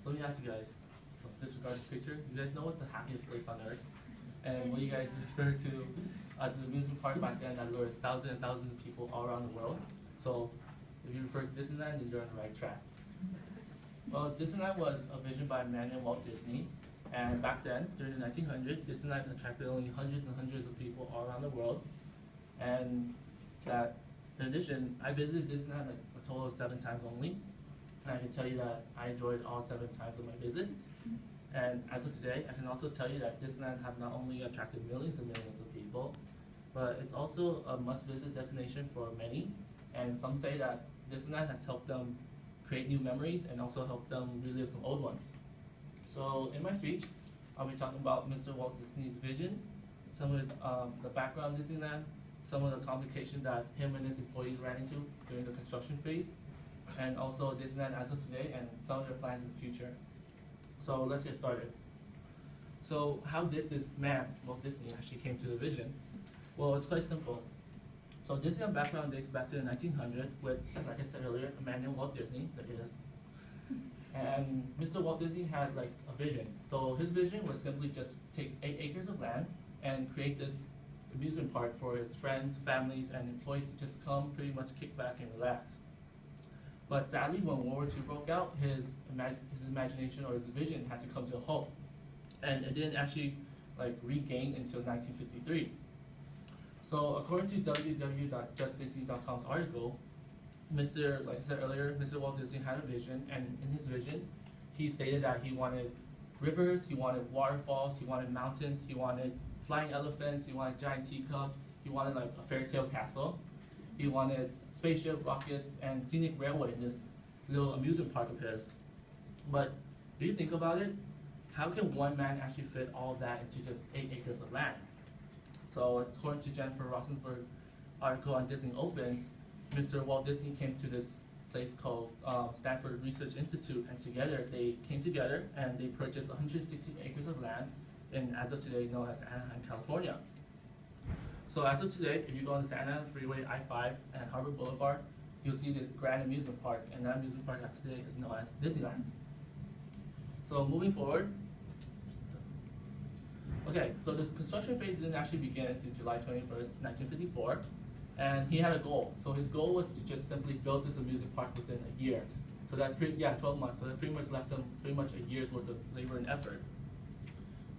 So let me ask you guys, so disregarding picture, you guys know what's the happiest place on earth? And what you guys refer to as an amusement park back then that lures thousands and thousands of people all around the world. So if you refer to Disneyland, then you're on the right track. Well, Disneyland was a vision by a man named Walt Disney. And back then, during the 1900s, Disneyland attracted only hundreds and hundreds of people all around the world. And that, in addition, I visited Disneyland like a total of 7 times only. And I can tell you that I enjoyed all 7 times of my visits. And as of today, I can also tell you that Disneyland have not only attracted millions and millions of people, but it's also a must-visit destination for many. And some say that Disneyland has helped them create new memories and also helped them relive some old ones. So in my speech, I'll be talking about Mr. Walt Disney's vision, some of his, the background of Disneyland, some of the complications that him and his employees ran into during the construction phase, and also Disneyland as of today and some of their plans in the future. So let's get started. So how did this man, Walt Disney, actually came to the vision? Well, it's quite simple. So Disneyland background dates back to the 1900s with, like I said earlier, a man named Walt Disney, that is. And Mr. Walt Disney had like a vision. So his vision was simply just take 8 acres of land and create this amusement park for his friends, families, and employees to just come pretty much kick back and relax. But sadly, when World War II broke out, his imagination or his vision had to come to a halt. And it didn't actually like regain until 1953. So according to www.justdisney.com's article, like I said earlier, Mr. Walt Disney had a vision, and in his vision, he stated that he wanted rivers, he wanted waterfalls, he wanted mountains, he wanted flying elephants, he wanted giant teacups, he wanted like a fairy tale castle, he wanted spaceship, rockets, and scenic railway in this little amusement park of his. But if you think about it, how can one man actually fit all of that into just 8 acres of land? So according to Jennifer Rosenberg's article on Disney Opens, Mr. Walt Disney came to this place called Stanford Research Institute, and together they came together and they purchased 160 acres of land in, as of today, known as Anaheim, California. So as of today, if you go on the Santa Ana Freeway, I-5, and Harvard Boulevard, you'll see this grand amusement park, and that amusement park as today is known as Disneyland. So moving forward, okay, so this construction phase didn't actually begin until July 21st, 1954. And he had a goal. So his goal was to just simply build this amusement park within a year. So that, 12 months. So that pretty much left him pretty much a year's worth of labor and effort.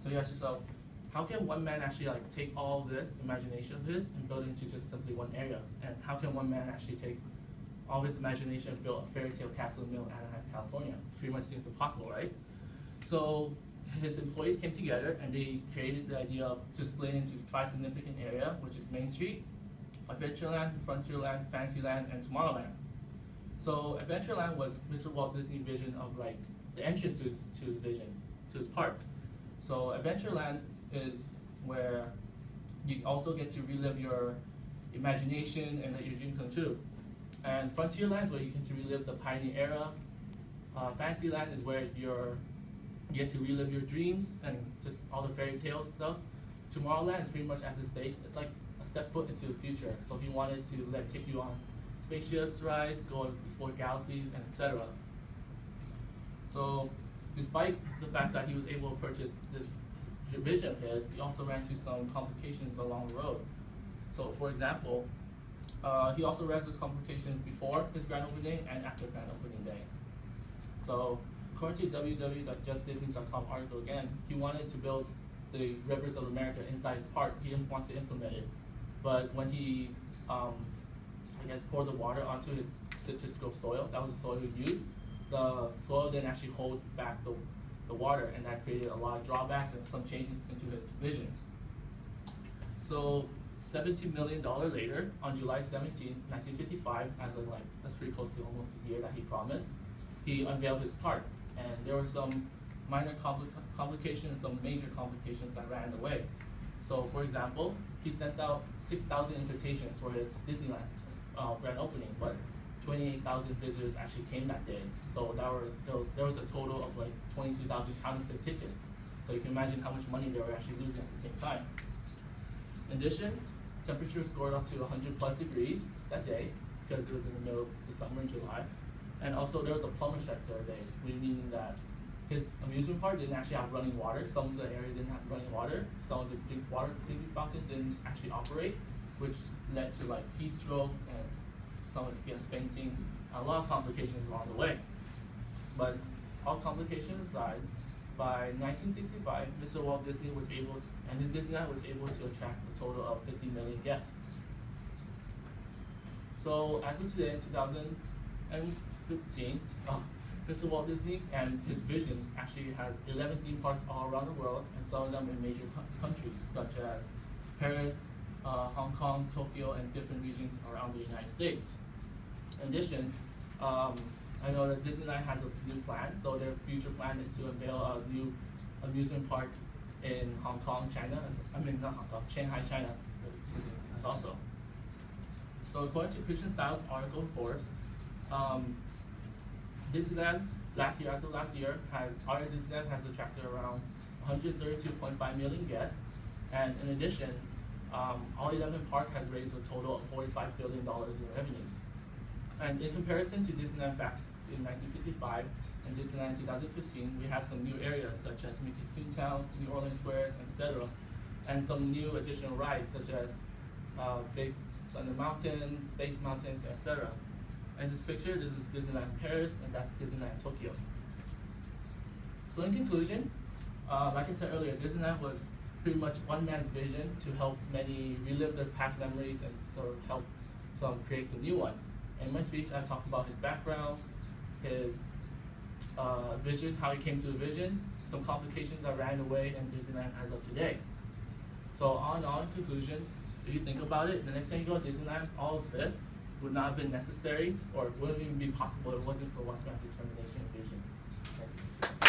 So you ask yourself, how can one man actually like take all of this imagination of his and build it into just simply one area? And how can one man actually take all his imagination and build a fairy tale castle in the middle of Anaheim, California? Pretty much seems impossible, right? So his employees came together and they created the idea of to split into 5 significant areas, which is Main Street, Adventureland, Frontierland, Fantasyland, and Tomorrowland. So Adventureland was Mr. Walt Disney's vision of like the entrance to his vision, to his park. So Adventureland is where you also get to relive your imagination and let your dreams come true. And Frontierland is where you get to relive the pioneer era. Fantasyland is where you get to relive your dreams and just all the fairy tale stuff. Tomorrowland is pretty much as it states, it's like step foot into the future. So he wanted to take you on spaceships, rides, go and explore galaxies, and etc. So despite the fact that he was able to purchase this vision of his, he also ran into some complications along the road. So for example, he also ran into complications before his grand opening and after grand opening day. So according to www.justdisney.com article again, he wanted to build the Rivers of America inside his park. He didn't want to implement it. But when he, I guess, poured the water onto his citrus grove soil, that was the soil he used, the soil didn't actually hold back the water, and that created a lot of drawbacks and some changes into his vision. So $17 million later, on July 17, 1955, as in like, that's pretty close to almost a year that he promised, he unveiled his park. And there were some minor complications and some major complications that ran in the way. So for example, he sent out 6,000 invitations for his Disneyland grand opening, but 28,000 visitors actually came that day. So there was a total of like 22,000 counterfeit tickets. So you can imagine how much money they were actually losing at the same time. In addition, temperatures scored up to 100+ degrees that day because it was in the middle of the summer in July. And also there was a plumber strike the other day, meaning that his amusement park didn't actually have running water. Some of the areas didn't have running water. Some of the drinking fountains didn't actually operate, which led to like heat strokes and someone gets fainting, and a lot of complications along the way. But all complications aside, by 1965, Mr. Walt Disney was able to, and his Disneyland was able to attract a total of 50 million guests. So as of today, in 2015, Mr. Walt Disney and his vision actually has 11 theme parks all around the world, and some of them in major countries such as Paris, Hong Kong, Tokyo, and different regions around the United States. In addition, I know that Disneyland has a new plan, so their future plan is to unveil a new amusement park in Hong Kong, China. Not Hong Kong, Shanghai, China. That's also. So according to Christian Styles' article in Forbes, Disneyland as of last year, Disneyland has attracted around 132.5 million guests, and in addition, all 11 parks has raised a total of $45 billion in revenues. And in comparison to Disneyland back in 1955 and Disneyland 2015, we have some new areas such as Mickey's Toontown, New Orleans Squares, etc., and some new additional rides such as Big Thunder Mountain, Space Mountains, etc. And this picture, this is Disneyland Paris, and that's Disneyland Tokyo. So in conclusion, like I said earlier, Disneyland was pretty much one man's vision to help many relive their past memories and sort of help some create some new ones. In my speech, I talked about his background, his vision, how he came to the vision, some complications that ran away, and Disneyland as of today. So all in all, in conclusion, if you think about it, the next time you go to Disneyland, all of this would not have been necessary, or wouldn't even be possible if it wasn't for one man's determination